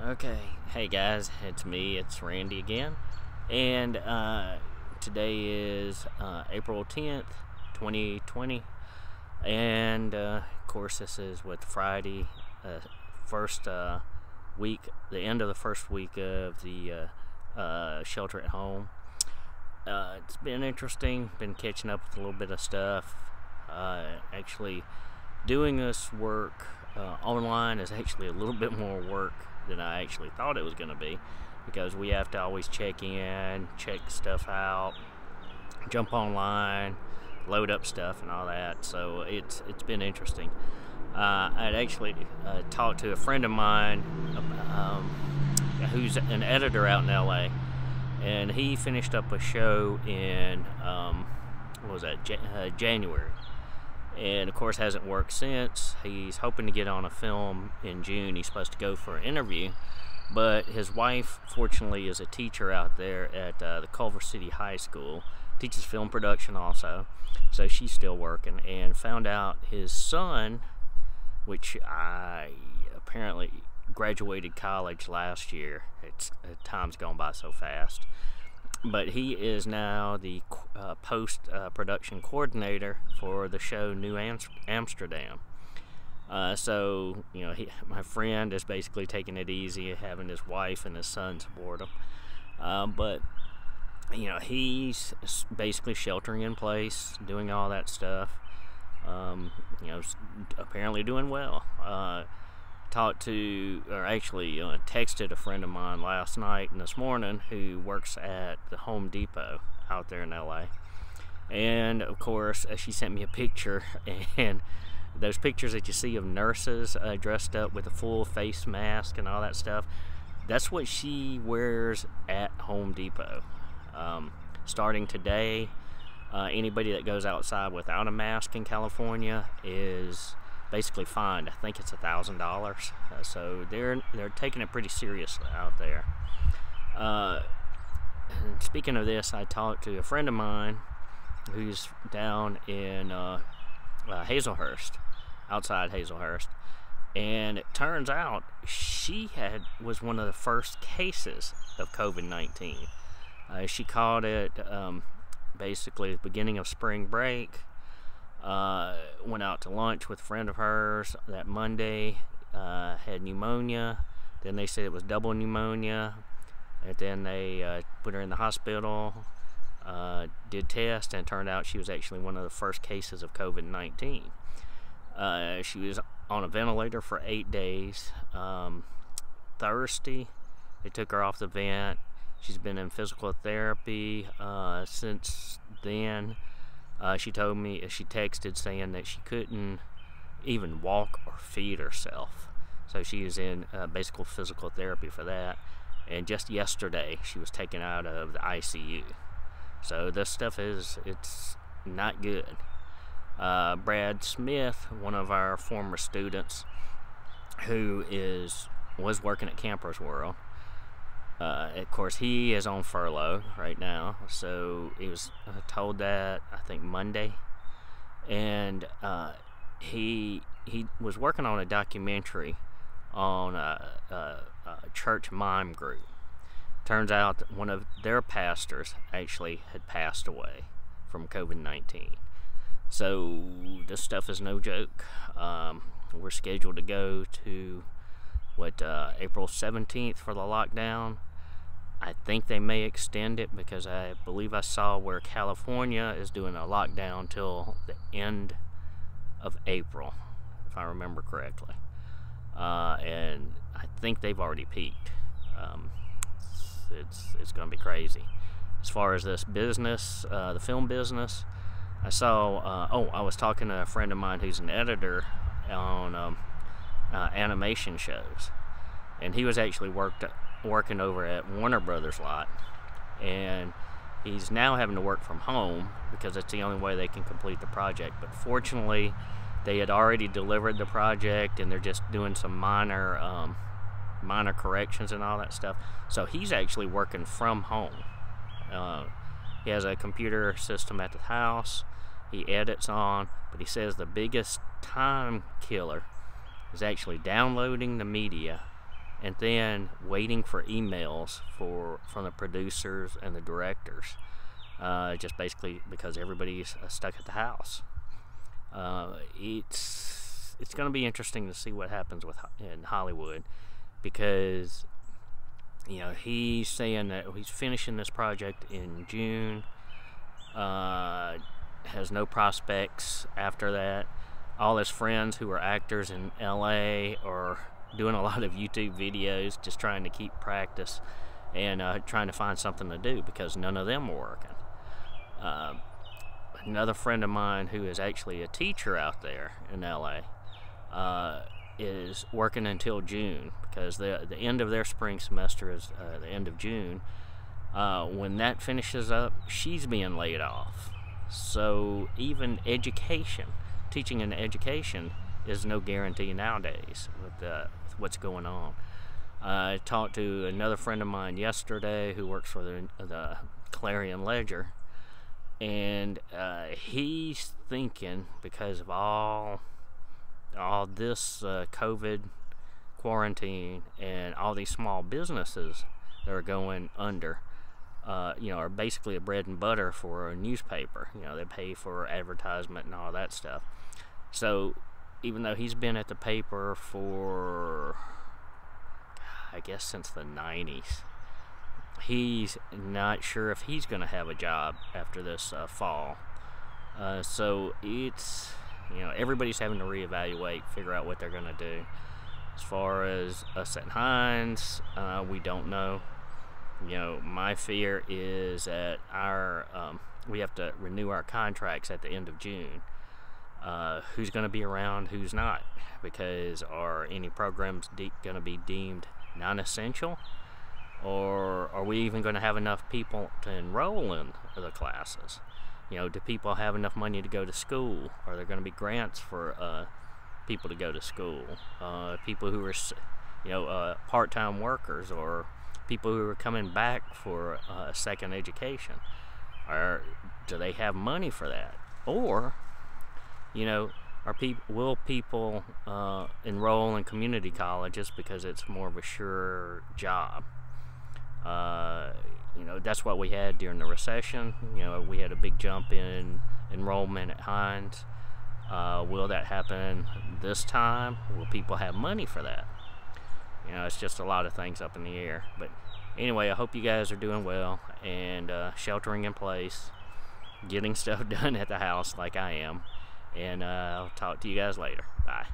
Okay, hey guys, it's me, it's Randy again, and today is April 10th, 2020, and of course this is with Friday, first week, the end of the first week of the shelter at home. It's been interesting, been catching up with a little bit of stuff. Actually, doing this work online is actually a little bit more work than I actually thought it was going to be, because we have to always check in, check stuff out, jump online, load up stuff and all that. So it's been interesting. I'd actually talked to a friend of mine who's an editor out in LA, and he finished up a show in what was that, January, and of course hasn't worked since. He's hoping to get on a film in June. He's supposed to go for an interview, but his wife fortunately is a teacher out there at the Culver City High School, teaches film production also, so she's still working, and found out his son, which I apparently graduated college last year. Time's gone by so fast, but he is now the post-production coordinator for the show New Amsterdam. So, you know, my friend is basically taking it easy, having his wife and his son support him. But, you know, he's basically sheltering in place, doing all that stuff. You know, apparently doing well. Texted a friend of mine last night and this morning who works at the Home Depot out there in LA, and of course she sent me a picture, and those pictures that you see of nurses dressed up with a full face mask and all that stuff, that's what she wears at Home Depot. Starting today, anybody that goes outside without a mask in California is basically fined. I think it's $1,000. So they're taking it pretty seriously out there. And speaking of this, I talked to a friend of mine who's down in Hazelhurst, outside Hazelhurst, and it turns out she was one of the first cases of COVID-19. She caught it basically at the beginning of spring break. Went out to lunch with a friend of hers that Monday, had pneumonia. Then they said it was double pneumonia, and then they put her in the hospital, did tests, and it turned out she was actually one of the first cases of COVID-19. She was on a ventilator for 8 days. Thursday, they took her off the vent. She's been in physical therapy since then. She told me, she texted saying that she couldn't even walk or feed herself. So she is in basic physical therapy for that. And just yesterday, she was taken out of the ICU. So this stuff it's not good. Brad Smith, one of our former students, who was working at Campers World, of course, he is on furlough right now, so he was told that, I think, Monday, and he was working on a documentary on a church mime group. Turns out that one of their pastors actually had passed away from COVID-19. So this stuff is no joke. We're scheduled to go to April 17th for the lockdown. I think they may extend it, because I believe I saw where California is doing a lockdown till the end of April, if I remember correctly. And I think they've already peaked. It's going to be crazy. As far as this business, the film business, I saw, I was talking to a friend of mine who's an editor on animation shows, and he was actually working over at Warner Brothers lot, and he's now having to work from home because it's the only way they can complete the project. But fortunately, they had already delivered the project, and they're just doing some minor corrections and all that stuff. So he's actually working from home. He has a computer system at the house he edits on, but he says the biggest time killer is actually downloading the media and then waiting for emails from the producers and the directors, just basically because everybody's stuck at the house. It's going to be interesting to see what happens in Hollywood, because he's saying that he's finishing this project in June. Has no prospects after that. All his friends who are actors in LA are doing a lot of YouTube videos, just trying to keep practice and trying to find something to do, because none of them are working. Another friend of mine who is actually a teacher out there in LA is working until June, because the end of their spring semester is the end of June. When that finishes up, she's being laid off. So even teaching and education is no guarantee nowadays with what's going on. I talked to another friend of mine yesterday who works for the Clarion Ledger, and he's thinking, because of all this COVID quarantine and all these small businesses that are going under, are basically a bread and butter for a newspaper. They pay for advertisement and all that stuff. So even though he's been at the paper for, I guess, since the 90s, he's not sure if he's going to have a job after this fall. So it's, everybody's having to reevaluate, figure out what they're going to do. As far as us at Hines, we don't know. My fear is that we have to renew our contracts at the end of June. Who's going to be around, who's not? Because are any programs going to be deemed non-essential? Or are we even going to have enough people to enroll in the classes? Do people have enough money to go to school? Are there going to be grants for people to go to school? People who are, part-time workers, or people who are coming back for a second education, do they have money for that? Or, will people enroll in community colleges because it's more of a sure job? That's what we had during the recession. We had a big jump in enrollment at Hines. Will that happen this time? Will people have money for that? It's just a lot of things up in the air. But anyway, I hope you guys are doing well and sheltering in place, getting stuff done at the house like I am. And I'll talk to you guys later. Bye.